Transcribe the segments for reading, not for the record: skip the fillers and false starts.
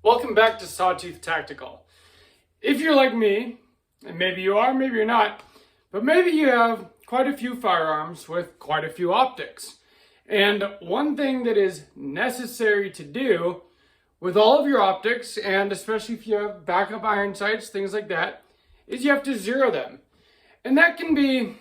Welcome back to Sawtooth Tactical. If you're like me, and maybe you are, maybe you're not, but maybe you have quite a few firearms with quite a few optics. And one thing that is necessary to do with all of your optics, and especially if you have backup iron sights, things like that, is you have to zero them. And that can be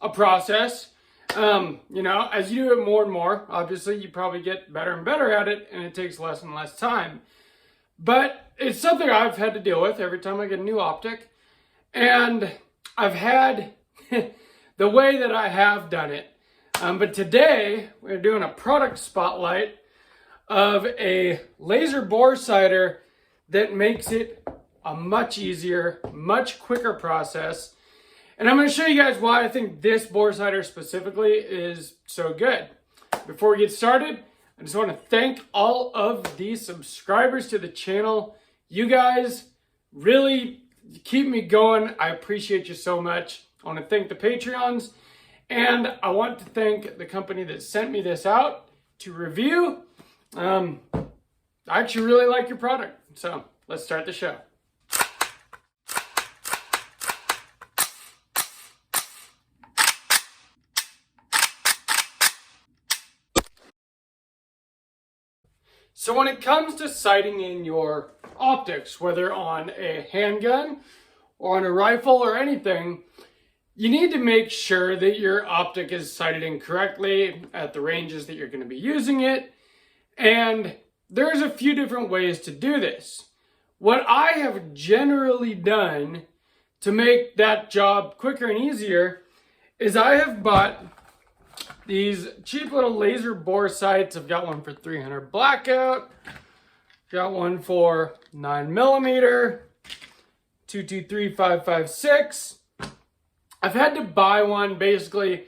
a process. As you do it more and more, obviously you probably get better and better at it, and it takes less and less time. But it's something I've had to deal with every time I get a new optic. And I've had the way that I have done it. But today we're doing a product spotlight of a laser bore sighter that makes it a much easier, much quicker process. And I'm going to show you guys why I think this bore sighter specifically is so good. Before we get started, I just want to thank all of the subscribers to the channel. You guys really keep me going. I appreciate you so much. I want to thank the Patreons, and I want to thank the company that sent me this out to review. I actually really like your product, so let's start the show. So when it comes to sighting in your optics, whether on a handgun or on a rifle or anything, you need to make sure that your optic is sighted in correctly at the ranges that you're going to be using it. And there's a few different ways to do this. What I have generally done to make that job quicker and easier is I have bought these cheap little laser bore sights. I've got one for 300 blackout. Got one for 9mm, 223-556. I've had to buy one basically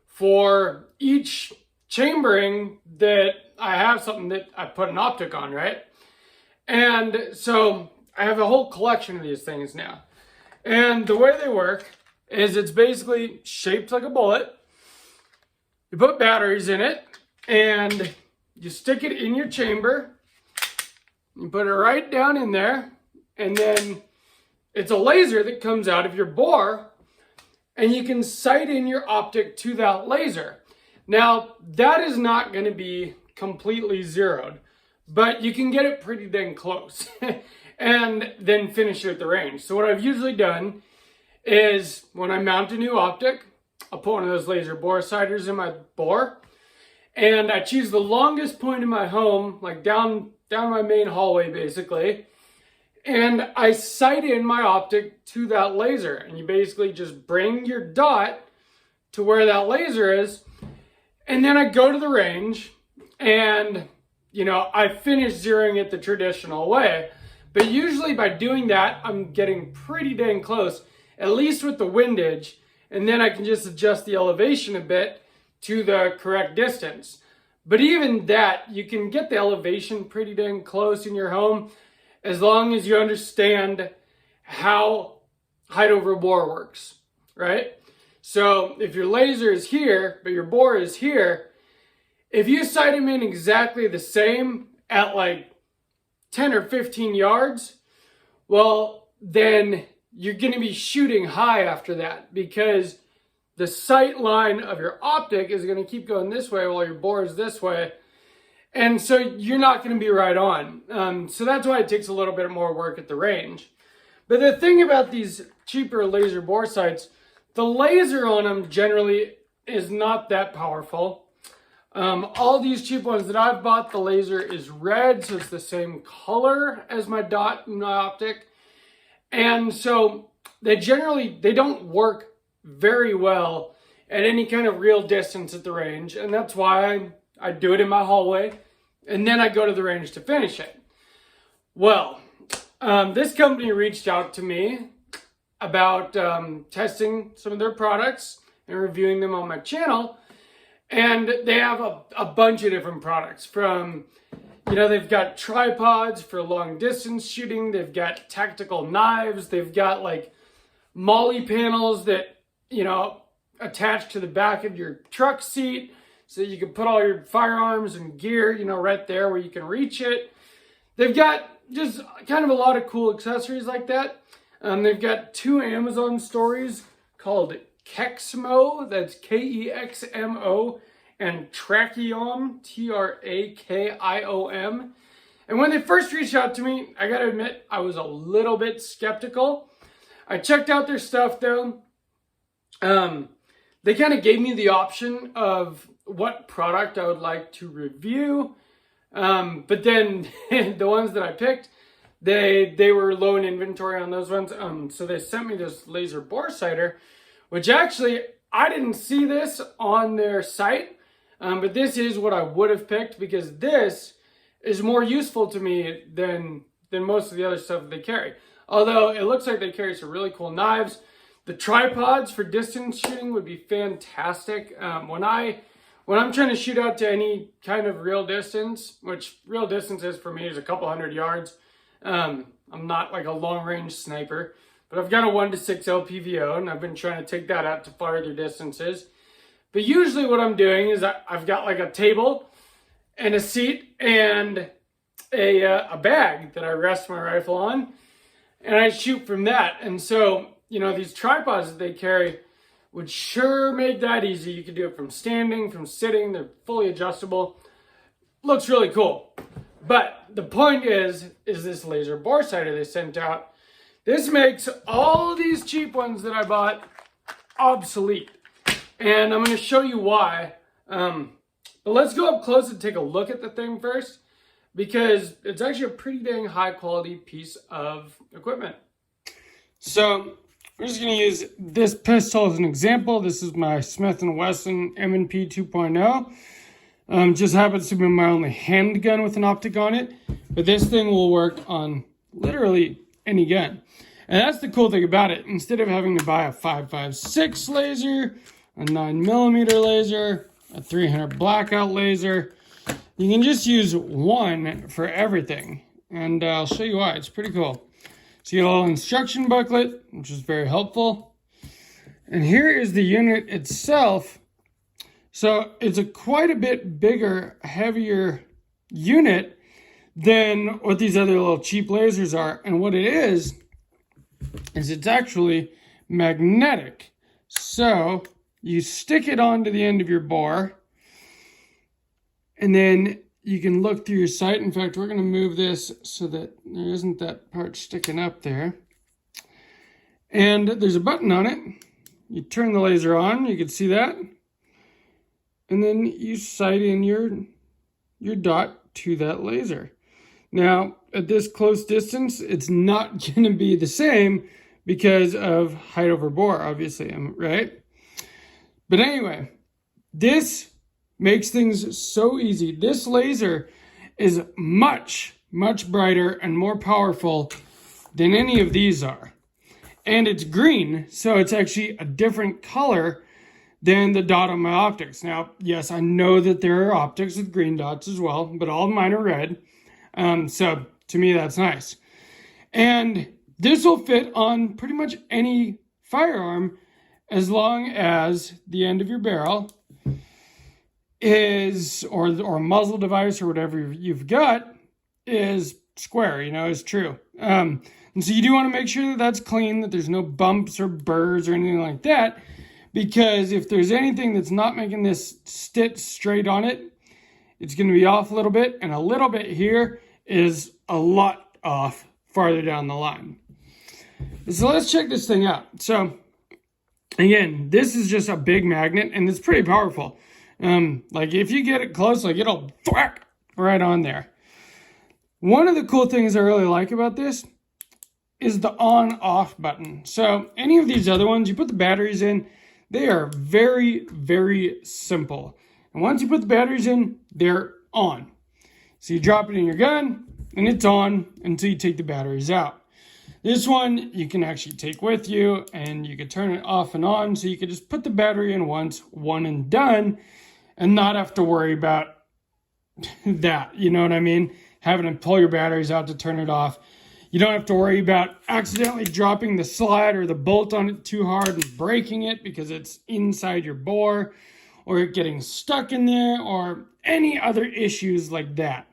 for each chambering that I have something that I put an optic on, right? And so I have a whole collection of these things now. And the way they work is it's basically shaped like a bullet. You put batteries in it, and you stick it in your chamber. You put it right down in there, and then it's a laser that comes out of your bore, and you can sight in your optic to that laser. Now, that is not going to be completely zeroed, but you can get it pretty dang close, and then finish it at the range. So what I've usually done is when I mount a new optic, I'll put one of those laser bore sighters in my bore, and I choose the longest point in my home, like down my main hallway basically, and I sight in my optic to that laser. And you basically just bring your dot to where that laser is, and then I go to the range, and I finish zeroing it the traditional way. But usually by doing that, I'm getting pretty dang close, at least with the windage. And then I can just adjust the elevation a bit to the correct distance. But even that, you can get the elevation pretty dang close in your home as long as you understand how height over bore works, right? So if your laser is here, but your bore is here, if you sight them in exactly the same at like 10 or 15 yards, well, then you're going to be shooting high after that, because the sight line of your optic is going to keep going this way while your bore is this way. And so you're not going to be right on. So that's why it takes a little bit more work at the range. But the thing about these cheaper laser bore sights, the laser on them generally is not that powerful. All these cheap ones that I've bought, the laser is red, so it's the same color as my dot in my optic. And so they don't work very well at any kind of real distance at the range. And that's why I do it in my hallway, and then I go to the range to finish it. Well, this company reached out to me about testing some of their products and reviewing them on my channel. And they have a bunch of different products from, they've got tripods for long distance shooting. They've got tactical knives. They've got like molly panels that, attach to the back of your truck seat so you can put all your firearms and gear, right there where you can reach it. They've got just kind of a lot of cool accessories like that. They've got 2 Amazon stories called Kexmo, that's Kexmo, and Trakiom, Trakiom. And when they first reached out to me, I gotta admit, I was a little bit skeptical. I checked out their stuff though. They kind of gave me the option of what product I would like to review. But then the ones that I picked, they were low in inventory on those ones. So they sent me this laser bore sighter, which actually I didn't see this on their site. But this is what I would have picked because this is more useful to me than most of the other stuff that they carry. Although it looks like they carry some really cool knives. The tripods for distance shooting would be fantastic. When I'm trying to shoot out to any kind of real distance, which real distance is for me is a couple hundred yards. I'm not like a long range sniper, but I've got a 1:6 LPVO and I've been trying to take that out to farther distances. But usually what I'm doing is I've got like a table and a seat and a bag that I rest my rifle on, and I shoot from that. And so, you know, these tripods that they carry would sure make that easy. You can do it from standing, from sitting. They're fully adjustable. Looks really cool. But the point is this laser bore sighter they sent out. This makes all these cheap ones that I bought obsolete. And I'm going to show you why. But let's go up close and take a look at the thing first, because it's actually a pretty dang high quality piece of equipment. So I'm just going to use this pistol as an example. This is my Smith & Wesson M&P 2.0. Just happens to be my only handgun with an optic on it. But this thing will work on literally any gun. And that's the cool thing about it. Instead of having to buy a 5.56 laser, a 9mm laser, a 300 blackout laser, you can just use one for everything. And I'll show you why. It's pretty cool. So you get a little instruction booklet, which is very helpful. And here is the unit itself. So it's quite a bit bigger, heavier unit than what these other little cheap lasers are. And what it is it's actually magnetic. So you stick it onto the end of your bore, and then you can look through your sight. In fact, we're going to move this so that there isn't that part sticking up there. And there's a button on it. You turn the laser on, you can see that. And then you sight in your dot to that laser. Now, at this close distance, it's not going to be the same because of height over bore, obviously, right? But anyway, this makes things so easy. This laser is much, much brighter and more powerful than any of these are. And it's green, so it's actually a different color than the dot on my optics. Now, yes, I know that there are optics with green dots as well, but all of mine are red. So to me, that's nice. And this will fit on pretty much any firearm as long as the end of your barrel is, or muzzle device or whatever you've got is square, is true. And so you do want to make sure that that's clean, that there's no bumps or burrs or anything like that, because if there's anything that's not making this sit straight on it, it's going to be off a little bit, and a little bit here is a lot off farther down the line. So let's check this thing out. So again, this is just a big magnet, and it's pretty powerful. Like if you get it close, like it'll thwack right on there. One of the cool things I really like about this is the on-off button. So any of these other ones, you put the batteries in, they are very, very simple. And once you put the batteries in, they're on. So you drop it in your gun, and it's on until you take the batteries out. This one you can actually take with you, and you can turn it off and on, so you can just put the battery in once, one and done, and not have to worry about that, you know what I mean? Having to pull your batteries out to turn it off. You don't have to worry about accidentally dropping the slide or the bolt on it too hard and breaking it because it's inside your bore, or it getting stuck in there, or any other issues like that.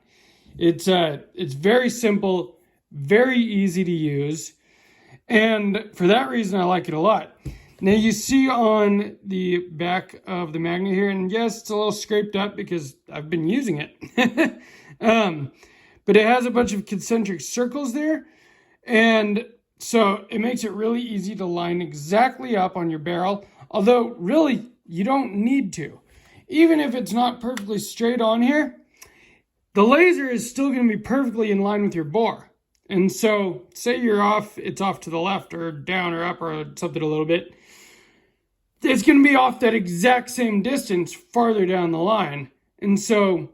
It's very simple, very easy to use. And for that reason, I like it a lot. Now you see on the back of the magnet here, and yes, it's a little scraped up because I've been using it. But it has a bunch of concentric circles there. And so it makes it really easy to line exactly up on your barrel. Although really, you don't need to. Even if it's not perfectly straight on here, the laser is still going to be perfectly in line with your bore. And so say you're off, it's off to the left or down or up or something a little bit. It's going to be off that exact same distance farther down the line. And so,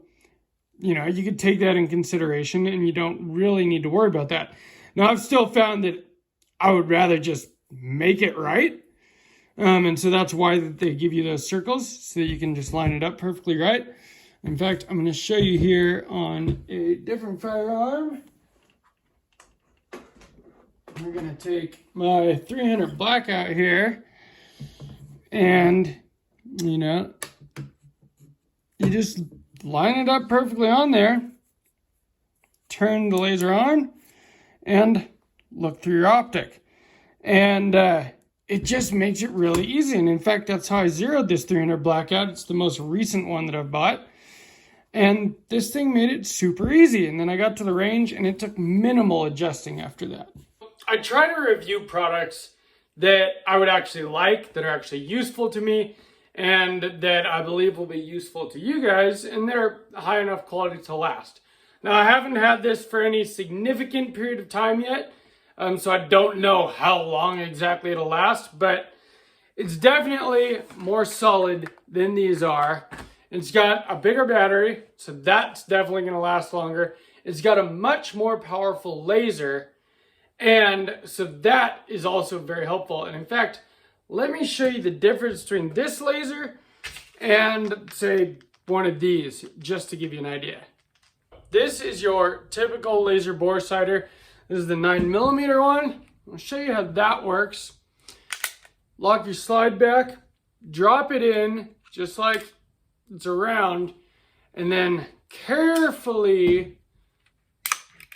you know, you could take that in consideration and you don't really need to worry about that. Now, I've still found that I would rather just make it right. And so that's why they give you those circles so that you can just line it up perfectly right. In fact, I'm going to show you here on a different firearm. We're going to take my 300 blackout here. And, you know, you just line it up perfectly on there, turn the laser on, and look through your optic. And it just makes it really easy. And in fact, that's how I zeroed this 300 blackout. It's the most recent one that I've bought. And this thing made it super easy. And then I got to the range and it took minimal adjusting after that. I try to review products that I would actually like, that are actually useful to me, and that I believe will be useful to you guys, and they're high enough quality to last. Now, I haven't had this for any significant period of time yet, so I don't know how long exactly it'll last, but it's definitely more solid than these are. It's got a bigger battery, so that's definitely going to last longer. It's got a much more powerful laser, and so that is also very helpful. And in fact, let me show you the difference between this laser and, say, one of these, just to give you an idea. This is your typical laser bore sighter. This is the 9mm one. I'll show you how that works. Lock your slide back, drop it in just like it's around, and then carefully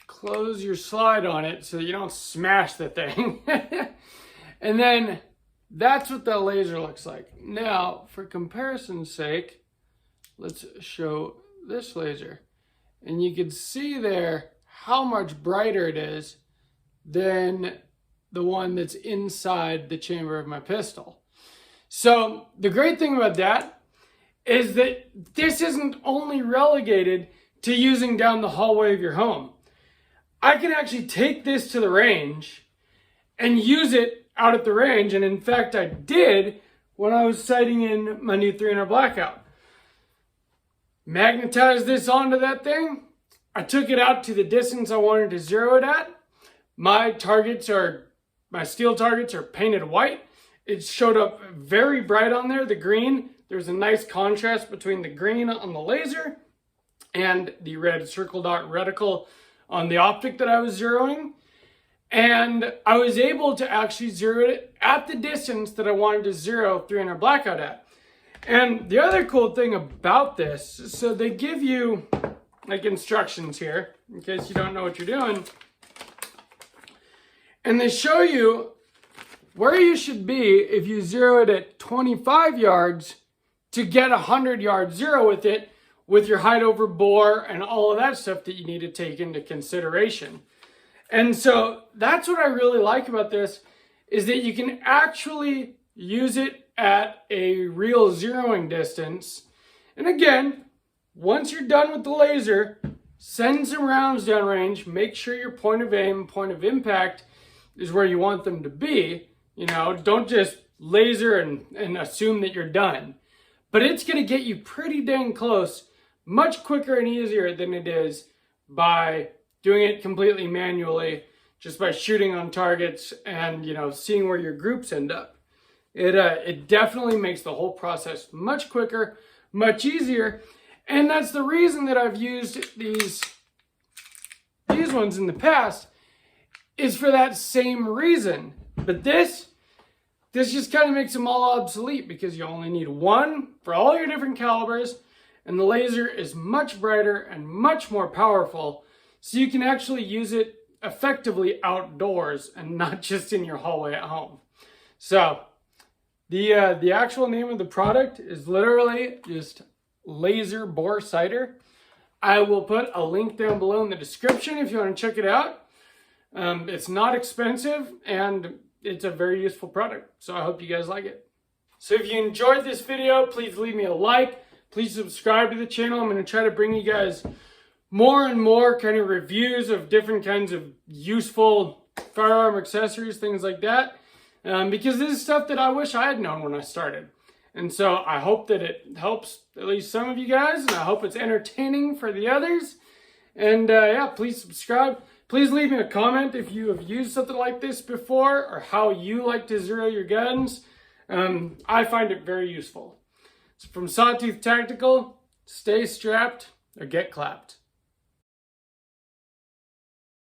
close your slide on it so you don't smash the thing. And then that's what the laser looks like. Now, for comparison's sake, let's show this laser. And you can see there how much brighter it is than the one that's inside the chamber of my pistol. So the great thing about that is that this isn't only relegated to using down the hallway of your home. I can actually take this to the range and use it out at the range. And in fact, I did when I was sighting in my new 300 blackout. Magnetized this onto that thing. I took it out to the distance I wanted to zero it at. My steel targets are painted white. It showed up very bright on there, the green. There's a nice contrast between the green on the laser and the red circle dot reticle on the optic that I was zeroing. And I was able to actually zero it at the distance that I wanted to zero 300 blackout at. And the other cool thing about this, so they give you like instructions here, in case you don't know what you're doing. And they show you where you should be if you zero it at 25 yards to get a 100-yard zero with it, with your height over bore and all of that stuff that you need to take into consideration. And so that's what I really like about this, is that you can actually use it at a real zeroing distance. And again, once you're done with the laser, send some rounds downrange, make sure your point of aim, point of impact is where you want them to be. You know, don't just laser and assume that you're done. But it's going to get you pretty dang close, much quicker and easier than it is by doing it completely manually, just by shooting on targets and, you know, seeing where your groups end up. It definitely makes the whole process much quicker, much easier. And that's the reason that I've used these ones in the past, is for that same reason. But this just kind of makes them all obsolete, because you only need one for all your different calibers, and the laser is much brighter and much more powerful, so you can actually use it effectively outdoors and not just in your hallway at home. So the actual name of the product is literally just laser bore sighter. I will put a link down below in the description if you want to check it out. It's not expensive and it's a very useful product. So I hope you guys like it. So if you enjoyed this video, please leave me a like. Please subscribe to the channel. I'm going to try to bring you guys more and more kind of reviews of different kinds of useful firearm accessories, things like that. Because this is stuff that I wish I had known when I started. And so I hope that it helps at least some of you guys, and I hope it's entertaining for the others. And yeah, please subscribe. Please leave me a comment if you have used something like this before or how you like to zero your guns. I find it very useful. So from Sawtooth Tactical, stay strapped or get clapped.